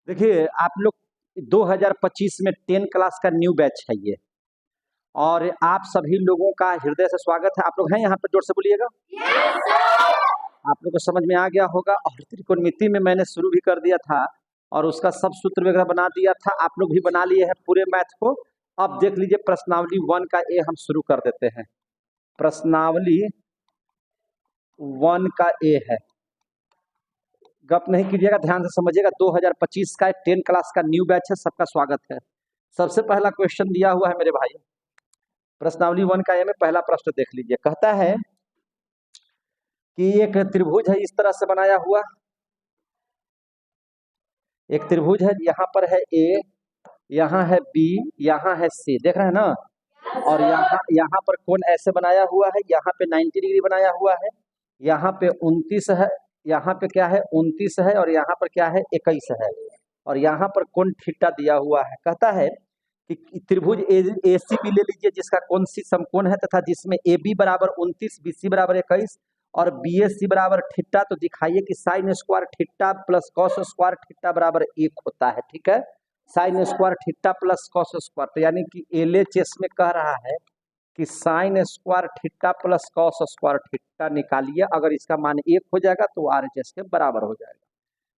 देखिए आप लोग 2025 में 10 क्लास का न्यू बैच है ये। और आप सभी लोगों का हृदय से स्वागत है। आप लोग हैं यहाँ पर, जोर से बोलिएगा। आप लोग को समझ में आ गया होगा। और त्रिकोणमिति में मैंने शुरू भी कर दिया था और उसका सब सूत्र वगैरह बना दिया था। आप लोग भी बना लिए हैं पूरे मैथ को। अब देख लीजिए प्रश्नावली 1 का ए हम शुरू कर देते हैं। प्रश्नावली 1 का ए है, गप नहीं कीजिएगा, ध्यान से समझिएगा। 2025 का 10 क्लास का न्यू बैच है, सबका स्वागत है। सबसे पहला क्वेश्चन दिया हुआ है मेरे भाई, प्रश्नावली 1 का ए में पहला प्रश्न देख लीजिए। कहता है कि एक त्रिभुज है इस तरह से बनाया हुआ। एक त्रिभुज है, यहाँ पर है ए, यहाँ है बी, यहाँ है सी, देख रहे हैं ना। और यहाँ पर कोण ऐसे बनाया हुआ है, यहाँ पे 90 डिग्री बनाया हुआ है, यहाँ पे 29 है, यहाँ पे क्या है 29 है, और यहाँ पर क्या है 21 है, और यहाँ पर कोण थीटा दिया हुआ है। कहता है कि त्रिभुज एसी भी ले लीजिए जिसका कोण सी समकोण है तथा जिसमें ए बी बराबर 29, बी सी बराबर 21 और बी ए सी बराबर थीटा, तो दिखाइए कि sine square theta plus cos square theta बराबर 1 होता है। ठीक है, sine square theta plus cos square, तो यानी कि एलएचएस में कह रहा है कि sine square theta plus cos square theta निकालिए। अगर इसका मान 1 हो जाएगा तो आरएचएस के बराबर हो जाएगा।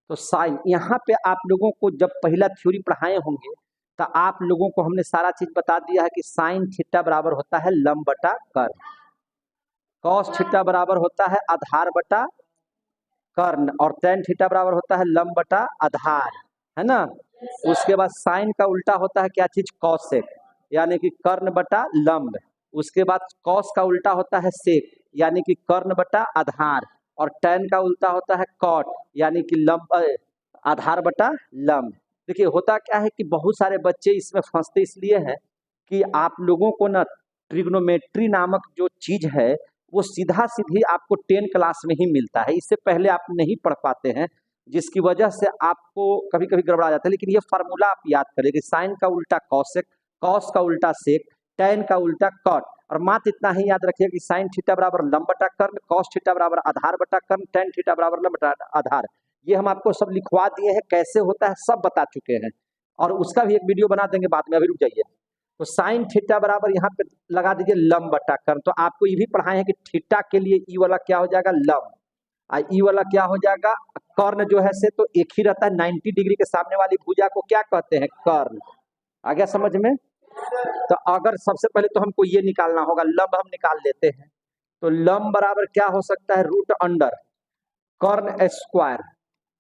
तो साइन, यहाँ पे आप लोगों को जब पहला थ्योरी पढ़ाए होंगे तो आप लोगों को हमने सारा चीज बता दिया है कि साइन थीटा बराबर होता है लंब बटा कर्ण, कॉस थीटा बराबर होता है आधार बटा कर्ण, और टेन थीटा बराबर होता है लंब बटा आधार, है ना। उसके बाद साइन का उल्टा होता है क्या चीज, कॉसेक, यानी कि कर्ण बटा लंब। उसके बाद कॉस का उल्टा होता है सेक, यानी कि कर्ण बटा आधार, और टेन का उल्टा होता है कॉट, यानी कि लंब आधार बटा लंब। देखिए होता क्या है कि बहुत सारे बच्चे इसमें फंसते इसलिए हैं कि आप लोगों को ना ट्रिग्नोमेट्री नामक जो चीज है वो सीधा सीधी आपको 10 क्लास में ही मिलता है, इससे पहले आप नहीं पढ़ पाते हैं, जिसकी वजह से आपको कभी कभी गड़बड़ा जाता है। लेकिन ये फार्मूला आप याद करें कि साइन का उल्टा कॉसेक, कॉस का उल्टा सेक, टेन का उल्टा कॉट, और मात्र इतना ही याद रखिए कि साइन थीटा बराबर लंब बटा कर्ण, कॉस थीटा बराबर आधार बटा कर्ण, टेन थीटा बराबर लंब बटा आधार। ये हम आपको सब लिखवा दिए हैं, कैसे होता है सब बता चुके हैं, और उसका भी एक वीडियो बना देंगे बाद में, अभी रुक जाइए। तो साइन थीटा बराबर यहाँ पे लगा दीजिए लंब बटा कर्ण। तो आपको ये भी पढ़ाए हैं कि थीटा के लिए ई वाला क्या हो जाएगा, लंब, और ई वाला क्या हो जाएगा कर्ण, जो है से तो एक ही रहता है। 90 डिग्री के सामने वाली भुजा को क्या कहते हैं, कर्ण। आ गया समझ में। तो अगर सबसे पहले तो हमको ये निकालना होगा, लंब हम निकाल लेते हैं। तो लंब बराबर क्या हो सकता है, रूट अंडर कर्ण स्क्वायर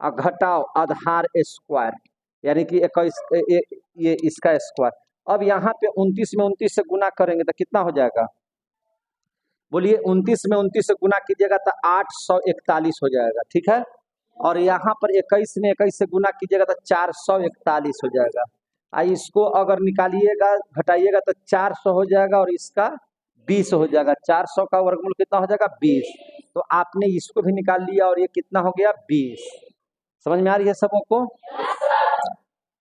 और घटाओ आधार स्क्वायर, यानी कि 21 ये इसका स्क्वायर। अब यहाँ पे 29 में 29 से गुना करेंगे तो कितना हो जाएगा, बोलिए। 29 में 29 से गुना कीजिएगा तो 841 हो जाएगा, ठीक है। और यहाँ पर 21 में 21 से गुना कीजिएगा तो 441 हो जाएगा। इसको अगर निकालिएगा घटाइएगा तो 400 हो जाएगा, और इसका 20 हो जाएगा। 400 का वर्गमूल कितना हो जाएगा, 20। तो आपने इसको भी निकाल लिया और ये कितना हो गया, 20। समझ में आ रही है सबों को।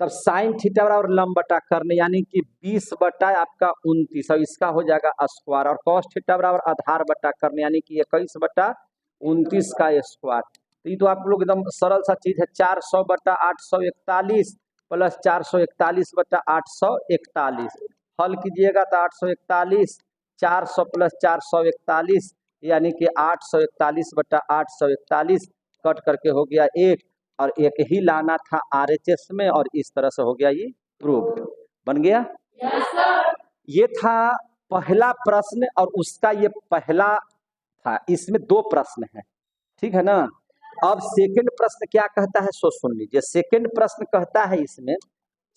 तब साइन थीटा बराबर लंब बटा कर्ण, यानी कि 20 बटा आपका 29, और इसका हो जाएगा स्क्वायर, और कॉस थीटा बराबर आधार बटा कर्ण, यानी कि 21 बटा 29 का स्क्वायर। तो ये तो आप लोग एकदम सरल सा चीज है। 400 बटा 841 प्लस 441 बटा 841, हल कीजिएगा तो 841, 400 प्लस 441, यानी कि 841 बटा 841 कट करके हो गया 1, और एक ही लाना था आरएचएस में, और इस तरह से हो गया ये प्रूफ बन गया। ये था पहला प्रश्न, और उसका ये पहला था। इसमें 2 प्रश्न है, ठीक है ना। अब सेकंड प्रश्न क्या कहता है सो सुन लीजिए। सेकंड प्रश्न कहता है, इसमें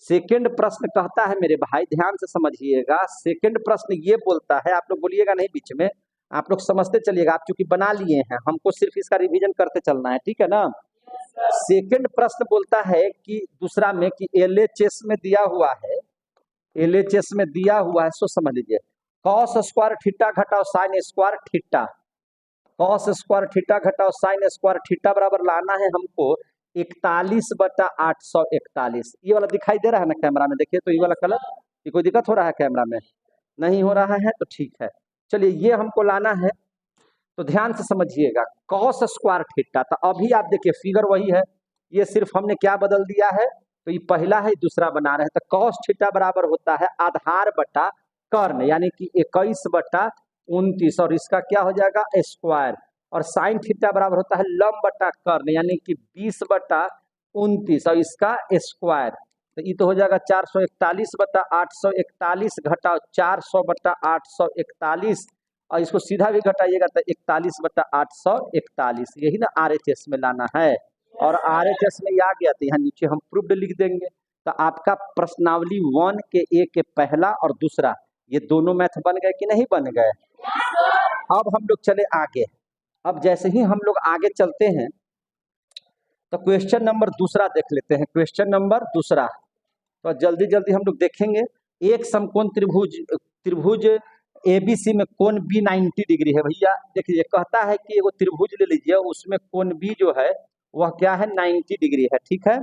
सेकंड प्रश्न कहता है मेरे भाई, ध्यान से समझिएगा। सेकंड प्रश्न ये बोलता है, आप लोग बोलिएगा नहीं बीच में, आप लोग समझते चलिएगा। आप चूंकि बना लिए हैं, हमको सिर्फ इसका रिवीजन करते चलना है, ठीक है ना। सेकंड प्रश्न बोलता है कि दूसरा में कि एलएचएस में दिया हुआ है, एलएचएस में दिया हुआ है, सो समझ लीजिए। कॉस स्क्वायर थीटा घटाओ sine square theta, cos square theta घटाओ साइन स्क्वायर थीटा बराबर लाना है हमको 41 बटा 841। ये वाला दिखाई दे रहा है ना कैमरा में, देखिए तो ये वाला कलर, ये कोई दिक्कत हो रहा है कैमरा में, नहीं हो रहा है तो ठीक है। चलिए ये हमको लाना है, तो ध्यान से समझिएगा। कॉस स्क्वायर थीटा, तो अभी आप देखिए फिगर वही है, ये सिर्फ हमने क्या बदल दिया है, तो ये पहला है, दूसरा बना रहे हैं। तो कॉस थीटा बराबर होता है आधार बटा कर्ण, यानी कि 21/29, और इसका क्या हो जाएगा स्क्वायर। और साइन थीटा बराबर होता है लंब बटा कर्ण, यानी कि 20/29, और इसका स्क्वायर। तो ये तो हो जाएगा 441/841 घटाओ 400/841, और इसको सीधा भी घटाइएगा तो 41/841, यही ना RHS में लाना है। और RHS में आ गया तो यहाँ नीचे हम प्रूव्ड लिख देंगे। तो आपका प्रश्नावली 1 के ए के पहला और दूसरा ये दोनों मैथ बन गए कि नहीं बन गए। अब हम लोग चले आगे। अब जैसे ही हम लोग आगे चलते हैं तो क्वेश्चन नंबर दूसरा देख लेते हैं। क्वेश्चन नंबर दूसरा तो जल्दी जल्दी हम लोग देखेंगे। एक समकोण त्रिभुज ABC में कोण B 90 डिग्री है। भैया देखिए, कहता है कि एगो त्रिभुज ले लीजिए, उसमें कोण B जो है वह क्या है 90 डिग्री है, ठीक है।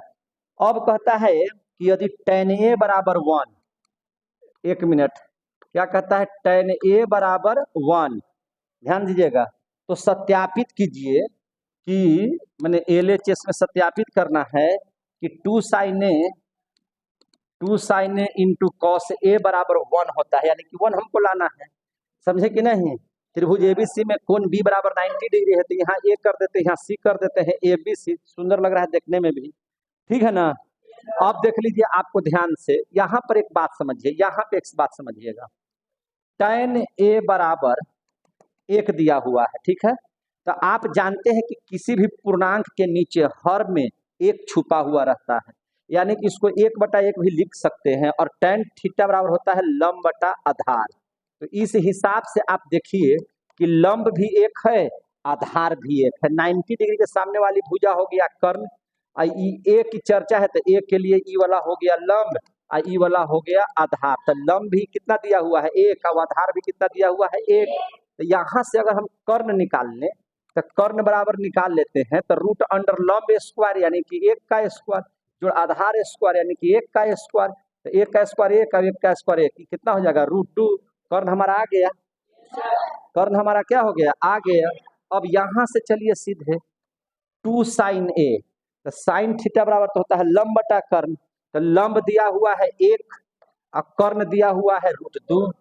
अब कहता है कि यदि tan A बराबर 1, एक मिनट, क्या कहता है tan A बराबर 1, ध्यान दीजिएगा। तो सत्यापित कीजिए कि मैंने LHS में सत्यापित करना है कि 2 sin A into cos A बराबर 1 होता है, यानी कि 1 हमको लाना है, समझे कि नहीं। त्रिभुज ABC में कोण B बराबर 90 डिग्री है, तो यहाँ A कर देते हैं, यहाँ C कर देते हैं, ABC सुंदर लग रहा है देखने में भी, ठीक है ना। अब देख लीजिए आपको ध्यान से, यहाँ पर एक बात समझिए, यहाँ पे एक बात समझिएगा। tan A बराबर 1 दिया हुआ है, ठीक है। तो आप जानते हैं कि किसी भी पूर्णांक के नीचे हर में एक छुपा हुआ रहता है, यानी कि इसको 1/1 भी लिख सकते हैं। और tan थीटा बराबर होता है लंब बटा आधार। तो इस हिसाब से आप देखिए कि लंब भी एक है, आधार भी एक है। 90 डिग्री के सामने वाली भुजा हो गया कर्ण, ए की चर्चा है तो ए के लिए ई वाला हो गया लंब, ई वाला हो गया आधार। तो लंब भी कितना दिया हुआ है 1, और आधार भी कितना दिया हुआ है 1। तो यहाँ से अगर हम कर्ण निकाल लें तो कर्ण बराबर निकाल लेते हैं, तो रूट अंडर लंब स्क्वायर यानी कि 1 का स्क्वायर जो आधार स्क्वायर यानी कि 1 का स्क्वायर। तो 1 का स्क्वायर 1 और 1 का स्क्वायर 1, कितना हो जाएगा √2। कर्ण हमारा आ गया, कर्ण हमारा क्या हो गया आ गया। अब यहाँ से चलिए सीधे 2 sin A, तो साइन थीटा बराबर तो होता है लंब बटा कर्ण। तो लंब दिया हुआ है 1 और कर्ण दिया हुआ है √2।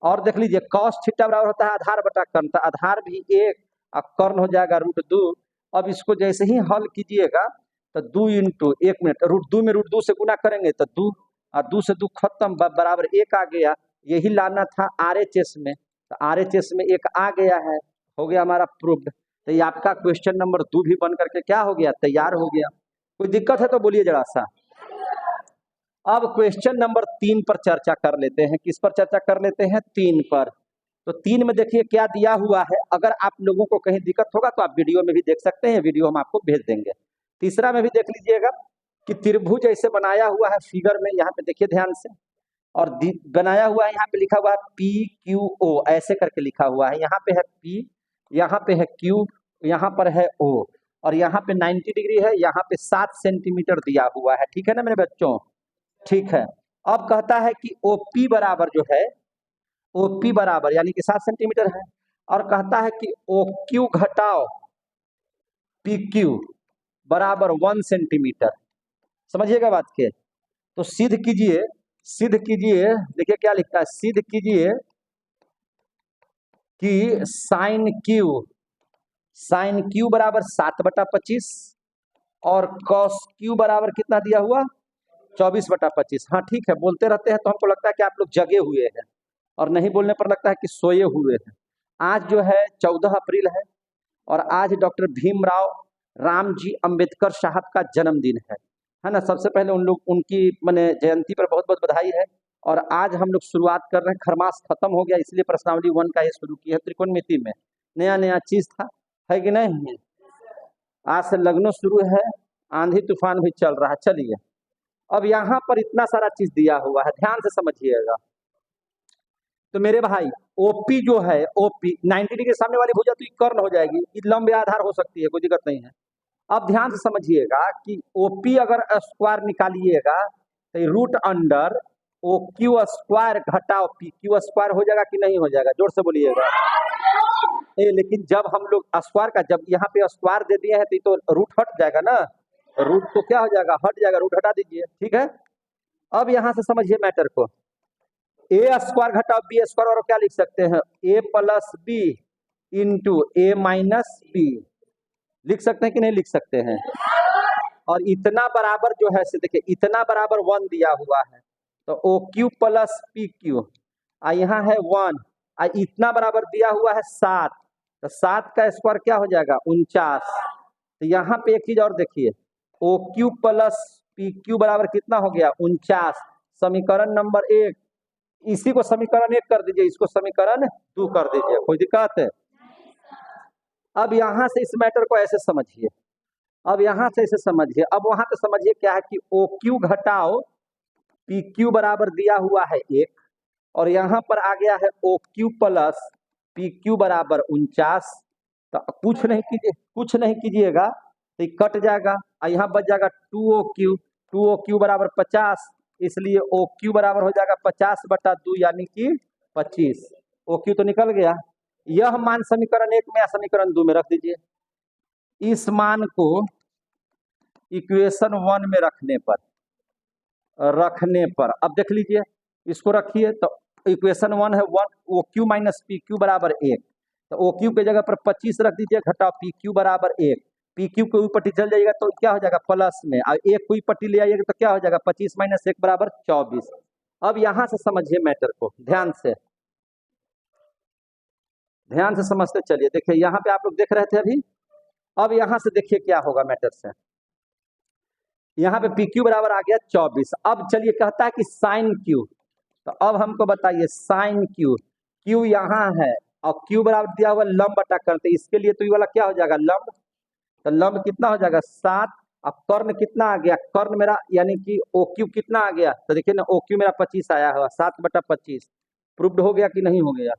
और देख लीजिए cos थीटा बराबर होता है आधार बटा कर्ण, तो आधार भी 1 और कर्ण हो जाएगा √2। अब इसको जैसे ही हल कीजिएगा तो 2 इंटू, एक मिनट, √2 में √2 से गुना करेंगे तो 2, और 2 से 2 खत्म, बराबर 1 आ गया। यही लाना था RHS में, तो RHS में 1 आ गया है, हो गया हमारा प्रूव्ड। तो ये आपका क्वेश्चन नंबर 2 भी बन करके क्या हो गया तैयार हो गया। कोई दिक्कत है तो बोलिए जरा सा। अब क्वेश्चन नंबर 3 पर चर्चा कर लेते हैं। किस पर चर्चा कर लेते हैं 3 पर। तो 3 में देखिए क्या दिया हुआ है। अगर आप लोगों को कहीं दिक्कत होगा तो आप वीडियो में भी देख सकते हैं, वीडियो हम आपको भेज देंगे। तीसरा में भी देख लीजिएगा कि त्रिभुज ऐसे बनाया हुआ है फिगर में, यहाँ पे देखिए ध्यान से, और बनाया हुआ है, यहाँ पे लिखा हुआ है PQO, ऐसे करके लिखा हुआ है। यहाँ पे है P, यहाँ पे है Q, यहाँ पर है O, और यहाँ पे 90 डिग्री है, यहाँ पे 7 सेंटीमीटर दिया हुआ है, ठीक है ना मेरे बच्चों, ठीक है। अब कहता है कि OP बराबर जो है, OP बराबर यानी कि 7 सेंटीमीटर है, और कहता है कि OQ घटाओ PQ बराबर 1 सेंटीमीटर। समझिएगा बात के। तो सिद्ध कीजिए, सिद्ध कीजिए, देखिए क्या लिखता है, सिद्ध कीजिए कि साइन Q बराबर 7/25 और cos Q बराबर कितना दिया हुआ 24/25। हाँ ठीक है, बोलते रहते हैं तो हमको लगता है कि आप लोग जगे हुए हैं, और नहीं बोलने पर लगता है कि सोए हुए हैं। आज जो है 14 अप्रैल है, और आज डॉक्टर भीमराव रामजी अंबेडकर साहब का जन्मदिन है ना। सबसे पहले उन लोग उनकी मैंने जयंती पर बहुत बहुत बधाई है। और आज हम लोग शुरुआत कर रहे हैं, खरमास खत्म हो गया इसलिए प्रश्नावली 1 का ये शुरू किया है। त्रिकोणमिति में नया नया चीज था, है कि नहीं। आज से लगनो शुरू है, आंधी तूफान भी चल रहा है। चलिए, अब यहाँ पर इतना सारा चीज दिया हुआ है, ध्यान से समझिएगा। तो मेरे भाई OP जो है, OP 90 डिग्री सामने वाली भुजा तो ये कर्ण हो जाएगी, ये लंब या आधार हो सकती है, कोई दिक्कत नहीं है। अब ध्यान से समझिएगा कि OP अगर स्क्वायर निकालिएगा तो रूट अंडर OQ स्क्वायर घटाओ PQ स्क्वायर हो जाएगा कि नहीं हो जाएगा, जोर से बोलिएगा। लेकिन जब हम लोग स्क्वायर का, जब यहाँ पे स्क्वायर दे दिए हैं तो रूट हट जाएगा ना, रूट तो क्या हो जाएगा, हट जाएगा, रूट हटा दीजिए। ठीक है, अब यहां से समझिए मैटर को, ए स्क्वायर घटाओ बी स्क्वायर, और क्या लिख सकते हैं, ए प्लस बी इंटू ए माइनस बी, लिख सकते हैं कि नहीं लिख सकते हैं। और इतना बराबर जो है से देखिए, इतना बराबर 1 दिया हुआ है, तो O Q plus P Q, यहाँ है 1, इतना बराबर दिया हुआ है 7, तो 7 का स्क्वायर क्या हो जाएगा 49। तो यहाँ पे एक चीज और देखिए, O Q plus P Q बराबर कितना हो गया 49, समीकरण नंबर 1। इसी को समीकरण 1 कर दीजिए, इसको समीकरण 2 कर दीजिए, कोई दिक्कत है। अब यहाँ से इस मैटर को ऐसे समझिए, अब यहाँ से इसे समझिए, अब वहां पे समझिए क्या है कि ओ क्यू घटाओ पी क्यू बराबर दिया हुआ है 1, और यहाँ पर आ गया है O Q plus P Q बराबर 49। तो कुछ नहीं कीजिए, कुछ नहीं कीजिएगा, तो ये कट जाएगा, और यहाँ बच जाएगा 2 ओ क्यू बराबर 50, इसलिए ओ क्यू बराबर हो जाएगा 50/2 यानी कि 25। ओ क्यू तो निकल गया। यह मान समीकरण 1 में या समीकरण 2 में रख दीजिए। इस मान को इक्वेशन 1 में रखने पर अब देख लीजिए, इसको रखिए, तो इक्वेशन 1 है 1 O Q minus P Q बराबर 1, तो ओ क्यू के जगह पर 25 रख दीजिए, घटाओ पी क्यू बराबर 1, पी क्यू को पट्टी चल जाएगा तो क्या हो जाएगा प्लस में, और एक कोई पट्टी ले आइएगा तो क्या हो जाएगा 25 - 1 बराबर 24। अब यहां से समझिए मैटर को, ध्यान से समझते चलिए। देखिए यहाँ पे आप लोग देख रहे थे अभी, अब यहां से देखिए क्या होगा मैटर से। यहाँ पे पी क्यू बराबर आ गया 24। अब चलिए कहता है कि साइन क्यू, तो अब हमको बताइए साइन क्यू, क्यू यहाँ है और क्यू बराबर दिया हुआ लंब बटा कर्ण, तो इसके लिए तो ये वाला क्या हो जाएगा लंब, तो लंब कितना हो जाएगा 7, अब कर्ण कितना आ गया, कर्ण मेरा यानी कि ओ क्यू कितना आ गया, तो देखिए ना ओ क्यू मेरा 25 आया हुआ, 7/25 प्रूव्ड हो गया कि नहीं हो गया।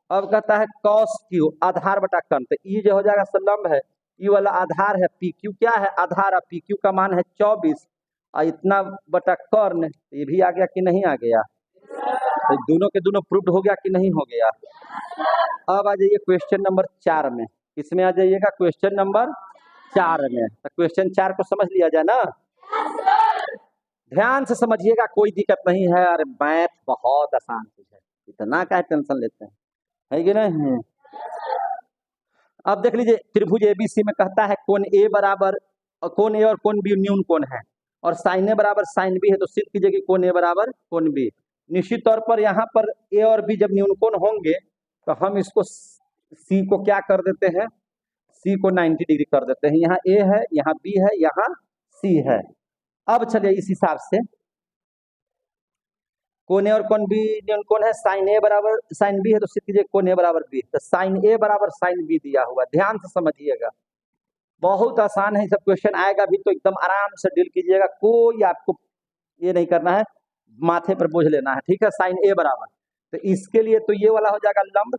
अब कहता है कॉस क्यू आधार बटा कर्ण, तो ये जो हो जाएगा लंब है, ये वाला आधार है, पी क्यू क्या है आधार, पी क्यू का मान है 24, और इतना बटा कर्ण, ये भी आ गया कि नहीं आ गया, तो दोनों के दोनों प्रूव्ड हो गया कि नहीं हो गया। अब आ जाइए क्वेश्चन नंबर 4 में, इसमें आ जाइएगा क्वेश्चन नंबर 4 में, तो क्वेश्चन 4 को समझ लिया जाए ना, ध्यान से समझिएगा, कोई दिक्कत नहीं है, अरे मैथ बहुत आसान चीज है, इतना क्या टेंशन लेते हैं, है कि नहीं। अब देख लीजिए, त्रिभुज एबीसी में कहता है कोण ए बराबर, कोण ए और कोण बी न्यून कोण है, और साइन ए बराबर साइन बी है, तो सिद्ध कीजिए कि कोण ए बराबर कोण बी। निश्चित तौर पर यहाँ पर ए और बी जब न्यून कोण होंगे, तो हम इसको सी को क्या कर देते हैं, सी को 90 डिग्री कर देते हैं, यहाँ ए है, यहाँ बी है, यहाँ सी है। अब चलिए इस हिसाब से कोण ए और कोण बी न्यून कोण है, साइन ए बराबर साइन बी है, तो सिद्ध कीजिए कोण ए बराबर बी, तो साइन ए बराबर साइन बी दिया हुआ, ध्यान से समझिएगा, बहुत आसान है, सब क्वेश्चन आएगा भी तो एकदम आराम से डील कीजिएगा, कोई आपको ये नहीं करना है माथे पर बोझ लेना है, ठीक है। साइन ए बराबर, तो इसके लिए तो ये वाला हो जाएगा लंब,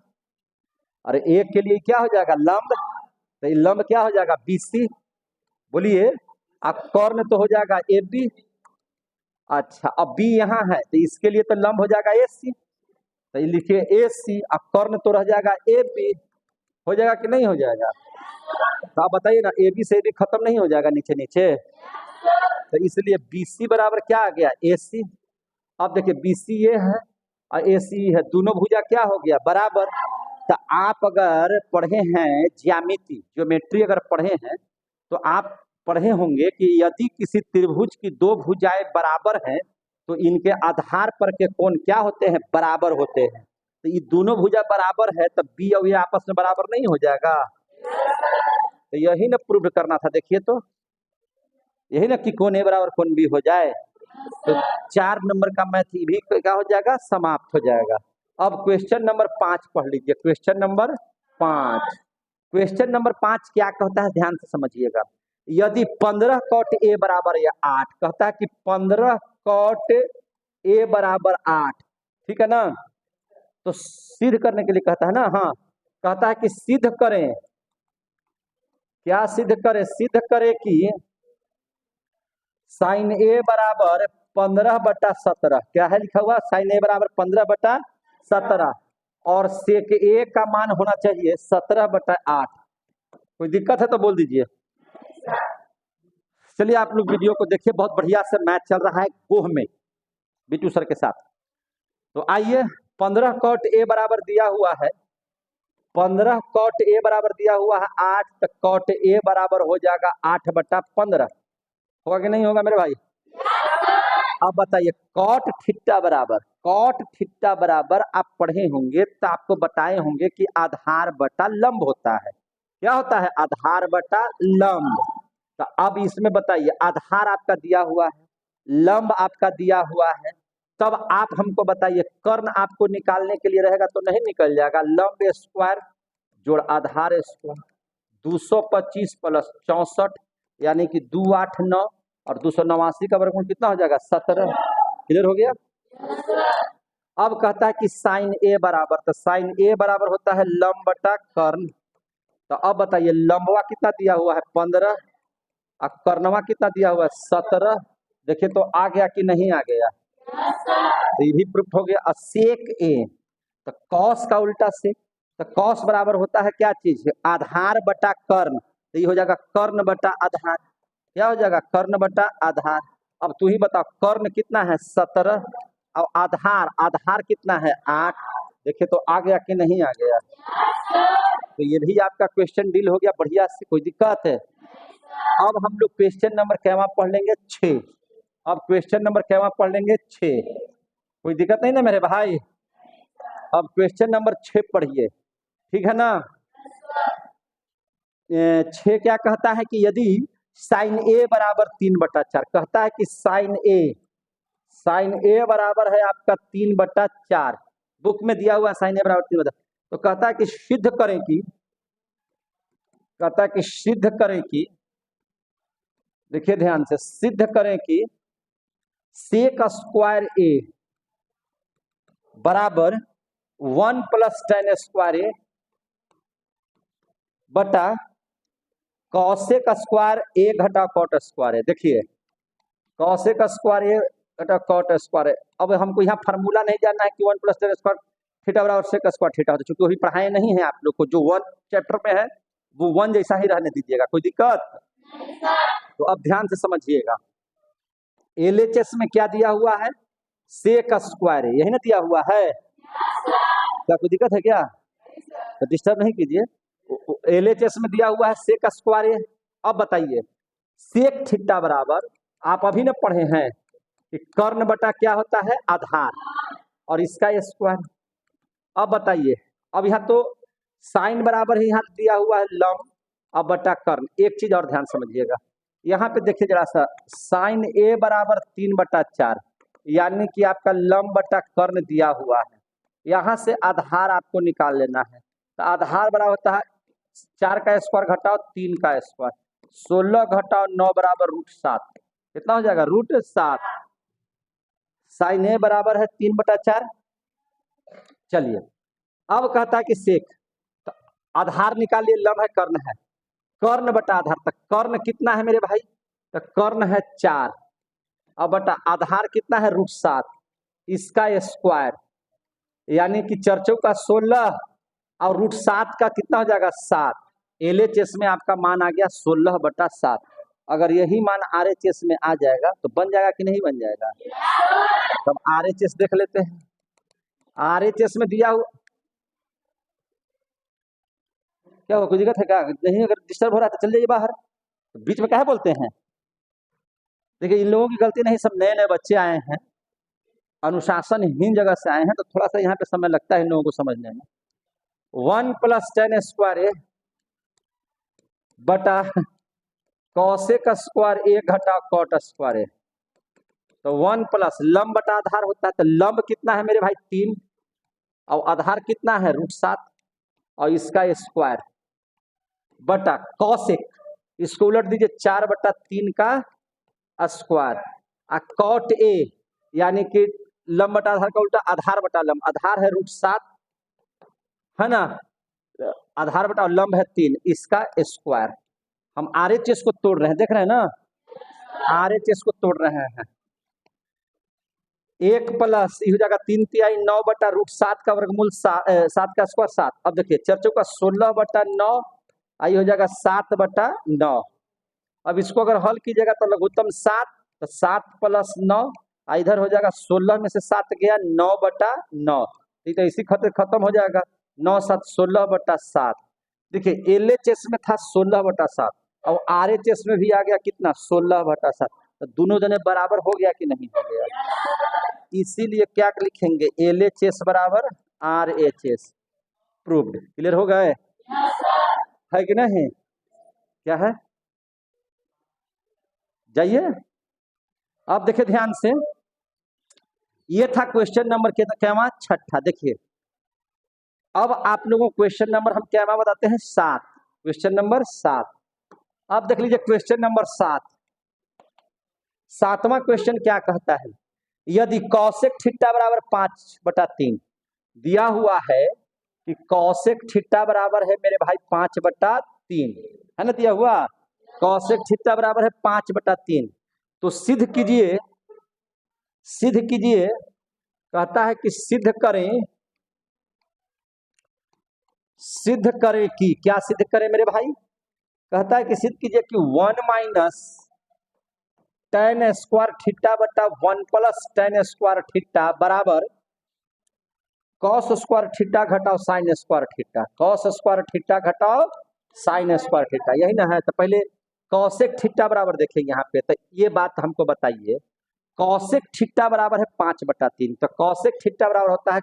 और ए के लिए क्या हो जाएगा लंब, तो ये लंब क्या हो जाएगा बीसी, बोलिए, अब कर्ण तो हो जाएगा ए बी, अच्छा अब बी यहाँ है, तो इसके लिए तो लंब हो जाएगा ए सी, तो ये लिखिए ए सी, अब कर्ण तो रह जाएगा ए बी, हो जाएगा कि नहीं हो जाएगा, तो आप बताइए ना, ए बी से भी खत्म नहीं हो जाएगा नीचे नीचे, तो इसलिए बी सी बराबर क्या आ गया ए सी। अब देखिए बी सी ये है और ए सी है, दोनों भुजा क्या हो गया बराबर। तो आप अगर पढ़े हैं ज्योमेट्री अगर पढ़े हैं, तो आप पढ़े होंगे कि यदि किसी त्रिभुज की दो भुजाएं बराबर हैं, तो इनके आधार पर के कोण क्या होते हैं बराबर होते हैं, तो ये दोनों भुजा बराबर है, तब बी और ये आपस में बराबर नहीं हो जाएगा, तो यही ना प्रूव करना था। देखिए तो यही ना कि कोण ए बराबर कोण बी हो जाए, तो 4 नंबर का मैथ भी क्या हो जाएगा समाप्त हो जाएगा। अब क्वेश्चन नंबर 5 पढ़ लीजिए, क्वेश्चन नंबर 5, क्वेश्चन नंबर 5 क्या कहता है ध्यान से समझिएगा। यदि 15 कॉट ए बराबर या 8, कहता है कि 15 कॉट ए बराबर 8, ठीक है ना, तो सिद्ध करने के लिए कहता है ना, हाँ कहता है कि सिद्ध करें, क्या सिद्ध करें, सिद्ध करें कि साइन ए बराबर 15/17, क्या है लिखा हुआ साइन ए बराबर 15/17, और सेक ए का मान होना चाहिए 17/8, कोई दिक्कत है तो बोल दीजिए। चलिए आप लोग वीडियो को देखिए, बहुत बढ़िया से मैच चल रहा है गोह में बीटू सर के साथ। तो आइए, 15 कॉट ए बराबर दिया हुआ है, 15 कॉट ए बराबर दिया हुआ है 8, तो कॉट ए बराबर हो जाएगा 8/15। होगा कि नहीं होगा मेरे भाई? अब बताइए, कॉट थीटा बराबर आप पढ़े होंगे तो आपको बताए होंगे कि आधार बटा लंब होता है। क्या होता है? आधार बटा लंब। तो अब इसमें बताइए, आधार आपका दिया हुआ है, लंब आपका दिया हुआ है, तब आप हमको बताइए कर्ण आपको निकालने के लिए रहेगा तो नहीं निकल जाएगा। लंब स्क्वायर जोड़ आधार स्क्वायर 225 प्लस 64 यानी कि 289 और 289 का वर्गमूल कितना हो जाएगा? 17। क्लियर हो गया? अब कहता है कि साइन ए बराबर, तो साइन ए बराबर होता है लंब बटा कर्ण। तो अब बताइए लंबवा कितना दिया हुआ है? 15 और कर्णवा कितना दिया हुआ है? 17। देखिए तो आ गया कि नहीं आ गया? तो ये भी प्रूफ हो गया। सेक ए, तो कॉस का उल्टा सेक, तो कॉस बराबर होता है क्या चीज? आधार बटा कर्ण। तो ये हो जाएगा कर्ण बटा आधार। क्या हो जाएगा? कर्ण बटा आधार। अब तू ही बता, कर्ण कितना है? 17 और आधार, आधार कितना है? 8। देखिए तो आ गया कि नहीं आ गया? तो ये भी आपका क्वेश्चन डील हो गया बढ़िया से, कोई दिक्कत है? अब हम लोग क्वेश्चन नंबर क्या पढ़ लेंगे? 6। अब क्वेश्चन नंबर क्या पढ़ लेंगे? 6। कोई दिक्कत नहीं ना मेरे भाई? अब क्वेश्चन नंबर 6 पढ़िए, ठीक है ना? 6 क्या कहता है कि यदि साइन ए बराबर 3/4, कहता है कि साइन ए बराबर है आपका 3/4। बुक में दिया हुआ साइन ए बराबर 3/4। तो कहता है कि सिद्ध करें कि, देखिए ध्यान से, सिद्ध करें कि सेक स्क्वायर ए बराबर 1 + tan स्क्वायर ए बटा कॉसेक स्क्वायर ए घटा कॉट स्क्वायर है। देखिए कॉसेक स्क्वायर ए घटा कॉट स्क्वायर है। अब हमको यहाँ फार्मूला नहीं जानना है कि 1 + tan स्क्वायर थीटा बराबर सेक स्क्वायर थीटा होता है, चूंकि वही पढ़ाए नहीं है आप लोग को। जो 1 चैप्टर में है वो 1 जैसा ही रहने दीजिएगा, कोई दिक्कत? तो अब ध्यान से समझिएगा, एलएचएस में क्या दिया हुआ है? सेक स्क्वायर है, यही ना दिया हुआ है? क्या कोई दिक्कत है क्या? तो डिस्टर्ब नहीं कीजिए। एलएचएस में दिया हुआ है सेक स्क्वायर ए। अब बताइए सेक थीटा बराबर, आप अभी ना पढ़े हैं कि कर्ण बटा क्या होता है? आधार, और इसका स्क्वायर। अब बताइए, अब यहाँ तो साइन बराबर ही यहाँ दिया हुआ है लंब, अब बटा कर्ण। एक चीज और ध्यान समझिएगा, यहाँ पे देखिए जरा सा, साइन ए बराबर 3/4 यानी कि आपका लंब बटा कर्ण दिया हुआ है। यहाँ से आधार आपको निकाल लेना है। तो आधार बराबर होता है 4 का स्क्वायर घटाओ 3 का स्क्वायर, 16 घटाओ 9 बराबर √7। कितना हो जाएगा? √7। साइन ए बराबर है 3/4। चलिए अब कहता है कि सेक, तो आधार निकालिए, लंब है कर्ण है, कर्ण बटा आधार। तक कर्ण कितना है मेरे भाई? तो कर्ण है 4, अब बटा आधार कितना है? √7, इसका स्क्वायर यानी कि 4 चौका 16 और √7 का कितना हो जाएगा? 7। एलएचएस में आपका मान आ गया 16/7। अगर यही मान आरएचएस में आ जाएगा तो बन जाएगा कि नहीं बन जाएगा? तब आरएचएस देख लेते हैं। आरएचएस में दिया हुआ, क्या हुआ? कोई दिक्कत है क्या? नहीं, अगर डिस्टर्ब हो रहा है तो चल जाइए बाहर, तो बीच में क्या बोलते हैं? देखिए इन लोगों की गलती नहीं, सब नए नए बच्चे आए हैं, अनुशासनहीन जगह से आए हैं, तो थोड़ा सा यहाँ पे समय लगता है इन लोगों को समझने में। 1 + tan स्क्वायर ए बटा कॉसेक स्क्वायर ए घटा कॉट स्क्वायर ए। तो 1 प्लस लंब बटा आधार होता है, तो लंब कितना है मेरे भाई? 3, और आधार कितना है? √7, और इसका स्क्वायर बटा कॉसेक, इसको उलट दीजिए, 4/3 का स्क्वायर, और कॉट ए यानी कि लंब बटा आधार का उल्टा आधार बटा लंब। आधार है √7 है ना, आधार बटा लंब है 3, इसका स्क्वायर। हम आरएचएस को तोड़ रहे हैं, देख रहे हैं ना? आरएचएस को तोड़ रहे हैं। 1 प्लस हो जाएगा 3 9 बटा √7 का वर्गमूल 7 का स्क्वायर 7। अब देखिए 4 चौका 16/9, आई हो जाएगा 7/9। अब इसको अगर हल कीजिएगा तो लघुत्तम 7, तो 7 + 9, इधर हो जाएगा 16 में से 7 गया 9/9, ठीक है, इसी खत्म हो जाएगा। 9 7 16/7। देखिए LHS में था 16/7 और RHS में भी आ गया कितना 16/7, तो दोनों जने बराबर हो गया कि नहीं हो गया। इसीलिए क्या लिखेंगे LHS बराबर RHS, प्रूव्ड। क्लियर हो गए है कि नहीं? क्या है, जाइए अब देखिए ध्यान से, ये था क्वेश्चन नंबर क्या, छठा। देखिए अब आप लोगों को क्वेश्चन नंबर हम क्या बताते हैं 7, क्वेश्चन नंबर 7। अब देख लीजिए क्वेश्चन नंबर 7, 7वां क्वेश्चन क्या कहता है, यदि कौशिक थीटा बराबर 5/3 दिया हुआ है कि कौशिक थीटा बराबर है मेरे भाई 5/3 है ना, दिया हुआ कौशिक थीटा बराबर है 5/3, तो सिद्ध कीजिए, सिद्ध कीजिए, कहता है कि सिद्ध करें, सिद्ध करें कि क्या सिद्ध करें मेरे भाई, कहता है कि सिद्ध कीजिए कि 1 - tan स्क्वायर थीटा बटा 1 + tan स्क्वायर थीटा बराबर cos स्क्वायर थीटा घटाओ sin square theta, cos square theta घटाओ sin स्क्वायर थीटा, यही ना है। तो पहले कौशिक थीटा बराबर देखेंगे यहाँ पे, तो ये बात हमको बताइए, कौशिक थीटा बराबर है 5/3, तो कौशिक थीटा बराबर होता है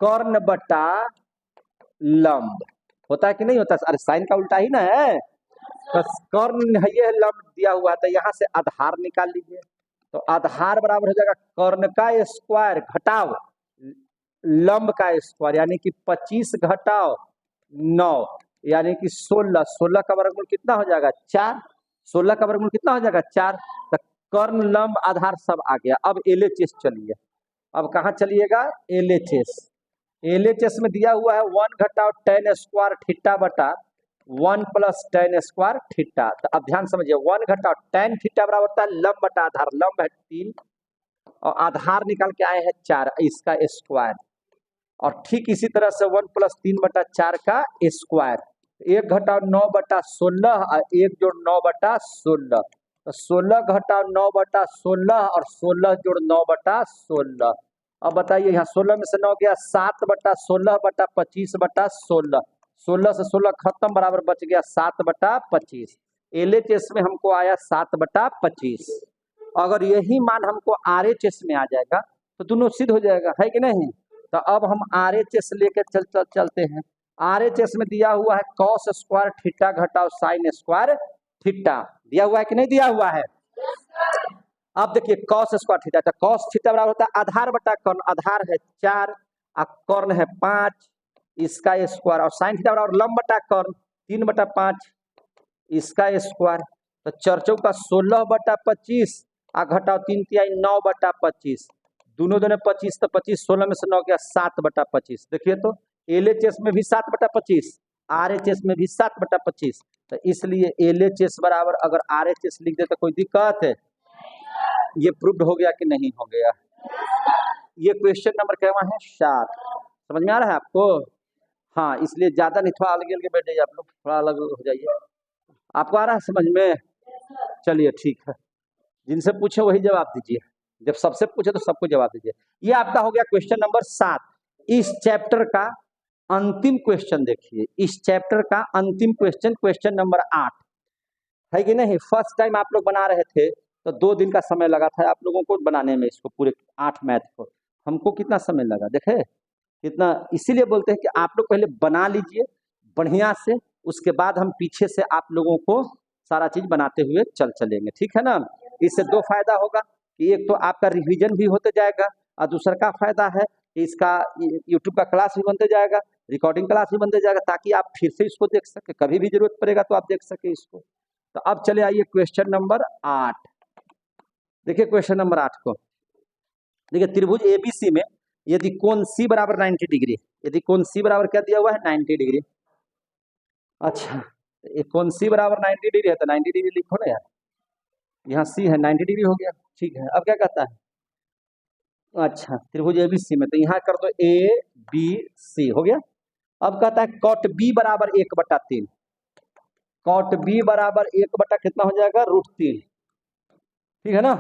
कर्ण बटा लंब, होता है कि नहीं होता? अरे साइन का उल्टा ही ना है, तो कर्ण है ये लंब दिया हुआ है, तो यहाँ से आधार निकाल लीजिए, तो आधार बराबर हो जाएगा कर्ण का स्क्वायर घटाओ लंब का स्क्वायर, यानी कि 25 घटाओ 9 यानी कि 16, 16 का वर्गमूल कितना हो जाएगा 4, 16 का वर्गमूल कितना हो जाएगा 4, तो कर्ण लंब आधार सब आ गया। अब LHS चलिए, अब कहाँ चलिएगा LHS, LHS में दिया हुआ है 1 घटाओ tan स्क्वायर थीटा बटा 1 + tan स्क्वायर थीटा, तो अब ध्यान समझिए 1 घटाओ tan थीटा बराबर होता है लंब बटा आधार, लंब है 3 और आधार निकाल के आए हैं 4, इसका स्क्वायर, और ठीक इसी तरह से 1 + 3/4 का स्क्वायर, 1 घटाओ 9/16 और 1 जोड़ 9/16, तो 16 घटाओ 9/16 और 16 जोड़ 9/16। अब बताइए यहाँ 16 में से 9 गया 7/16/25/16, 16 से 16 खत्म, बराबर बच गया 7/25। LHS में हमको आया 7/25। अगर यही मान हमको RHS में आ जाएगा तो दोनों सिद्ध हो जाएगा, है कि नहीं? तो अब हम RHS लेके चलते हैं। RHS में दिया हुआ है cos स्क्वायर थीटा घटाओ sin स्क्वायर थीटा, दिया हुआ है कि नहीं दिया हुआ है? अब देखिए cos स्क्वायर थीटा, तो cos थीटा बराबर होता है आधार बटा कर्ण, आधार है 4 और कर्ण है 5, इसका स्क्वायर, और sin थीटा बराबर लंब बटा कर्ण 3/5 इसका स्क्वायर, तो 4 चौका 16/25 आ घटाओ 3 तिहाई 9/25, दोनों दोनों 25, तो 25 16 में से 9 गया 7/25। देखिए तो LHS में भी 7/25, RHS में भी 7/25, तो इसलिए LHS बराबर अगर RHS लिख दे तो कोई दिक्कत है? ये प्रूव्ड हो गया कि नहीं हो गया? ये क्वेश्चन नंबर क्या है 7, समझ में आ रहा है आपको? हाँ, इसलिए ज्यादा नहीं, थोड़ा अलग अलग बैठ जाइए आप लोग, थोड़ा अलग हो जाइए। आपको आ रहा है समझ में? चलिए ठीक है, जिनसे पूछे वही जवाब दीजिए, जब सबसे पूछे तो सबको जवाब दीजिए। ये आपका हो गया क्वेश्चन नंबर 7। इस चैप्टर का अंतिम क्वेश्चन देखिए, इस चैप्टर का अंतिम क्वेश्चन, क्वेश्चन नंबर 8 है कि नहीं? फर्स्ट टाइम आप लोग बना रहे थे तो 2 दिन का समय लगा था आप लोगों को बनाने में, इसको पूरे 8 मैथ को। हमको कितना समय लगा देखे कितना, इसीलिए बोलते हैं कि आप लोग पहले बना लीजिए बढ़िया से, उसके बाद हम पीछे से आप लोगों को सारा चीज बनाते हुए चलेंगे, ठीक है ना? इससे 2 फायदा होगा कि एक तो आपका रिवीजन भी होते जाएगा, और दूसरा का फायदा है कि इसका यूट्यूब का क्लास भी बनते जाएगा, रिकॉर्डिंग क्लास भी बनते जाएगा, ताकि आप फिर से इसको देख सके, कभी भी जरूरत पड़ेगा तो आप देख सके इसको। तो अब चले आइए क्वेश्चन नंबर 8, देखिए क्वेश्चन नंबर 8 को देखिए, त्रिभुज ABC में यदि कोण C बराबर 90 डिग्री, यदि कोण C बराबर क्या दिया हुआ है 90 डिग्री। अच्छा, कोण C बराबर 90 डिग्री है तो 90 डिग्री लिखो ना यार, यहाँ C है 90 डिग्री हो गया, ठीक है। अब क्या कहता है, अच्छा त्रिभुज ABC में, तो यहाँ कर दो ABC हो गया। अब कहता है कॉट B बराबर 1/3, कॉट बी बराबर 1 बटा कितना हो जाएगा, √3। ठीक है ना।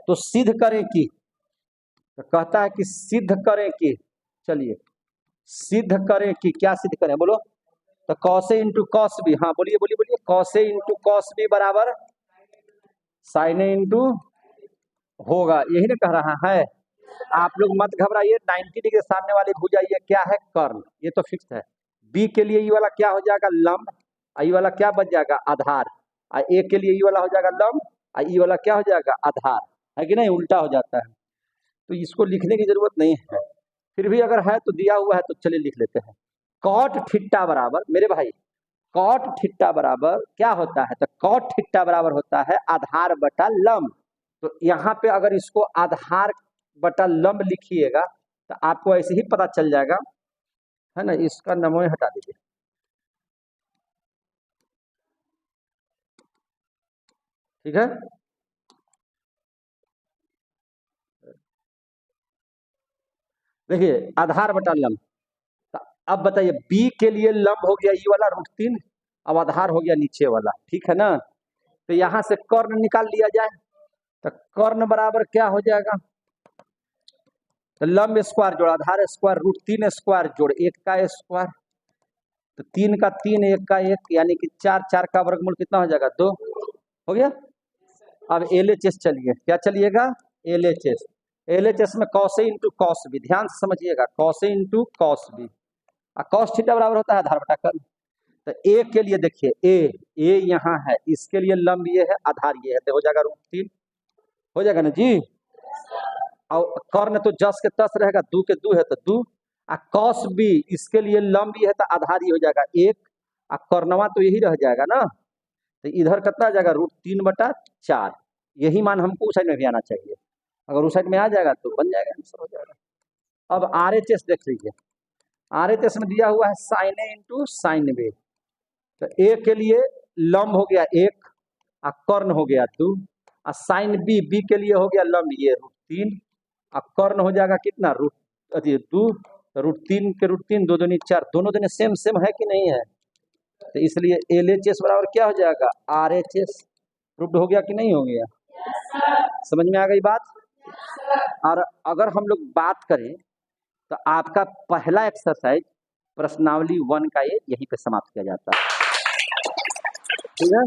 तो सिद्ध करें कि, तो कहता है कि सिद्ध करें कि, चलिए सिद्ध करें कि, क्या सिद्ध करें बोलो। तो cos A into cos B, हाँ बोलिए बोलिए बोलिए, cos A into cos B बराबर साइन ए इंटू, होगा यही ना कह रहा है। आप लोग मत घबराइए, 90 डिग्री सामने वाली भुजा ये क्या है, कर्ण, ये तो फिक्स है। बी के लिए ये वाला क्या हो जाएगा, लंब, ये वाला क्या बच जाएगा, आधार। ए के लिए ये वाला हो जाएगा लंब, ये वाला क्या हो जाएगा, आधार, है कि नहीं, उल्टा हो जाता है। तो इसको लिखने की जरूरत नहीं है, फिर भी अगर है तो दिया हुआ है तो चलिए लिख लेते हैं। कॉट थीटा बराबर, मेरे भाई कॉट थीटा बराबर क्या होता है, तो कॉट थीटा बराबर होता है आधार बटा लंब। तो यहाँ पे अगर इसको आधार बटा लंब लिखिएगा तो आपको ऐसे ही पता चल जाएगा, है ना। इसका नमूने हटा दीजिए, ठीक है। देखिए आधार बटा लंब, तो अब बताइए बी के लिए लंब हो गया ये वाला √3, अब आधार हो गया नीचे वाला, ठीक है ना। तो यहाँ से कर्ण निकाल लिया जाए, तो कर्ण बराबर क्या हो जाएगा, तो लंब स्क्वायर जोड़ आधार स्क्वायर √3 स्क्वायर जोड़ 1 का स्क्वायर, तो 3 का 3 1 का 1, यानी कि 4 4 का वर्गमूल कितना हो जाएगा, 2 हो गया। अब LHS चलिए, क्या चलिएगा, LHS। LHS में cos A into cos B, ध्यान से समझिएगा, cos A into cos B, cos theta बराबर होता है आधार बटा कर्ण। तो ए के लिए देखिए, ए यहाँ है, इसके लिए लंब ये है, आधार ये है, तो हो जाएगा √3, हो जाएगा ना जी। और कर्ण तो जस के तस रहेगा, दू के दू है तो दू, कॉस बी इसके लिए लंब ये है तो आधार ही हो जाएगा 1, कर्णवा तो यही रह जाएगा ना, तो इधर कितना आ जाएगा, √3/4। यही मान हमको उस साइड में भी आना चाहिए, अगर उस साइड में आ जाएगा तो बन जाएगा, आंसर हो जाएगा। अब RHS देख लीजिए, RHS में दिया हुआ है साइन ए इंटू साइन बी, तो ए के लिए लंब हो गया 1, कर्ण हो गया 2, साइन बी के लिए हो गया लंब ये √3, कर्ण हो जाएगा कितना, 2, √3 के √3, 2 दूनी 4, दोनों दोनों सेम सेम है कि नहीं है, तो इसलिए LHS बराबर क्या हो जाएगा, RHS। प्रूव्ड हो गया कि नहीं हो गया, समझ में आ गई बात। और अगर हम लोग बात करें तो आपका पहला एक्सरसाइज प्रश्नावली 1 का ये यहीं पे समाप्त किया जाता है, ठीक है।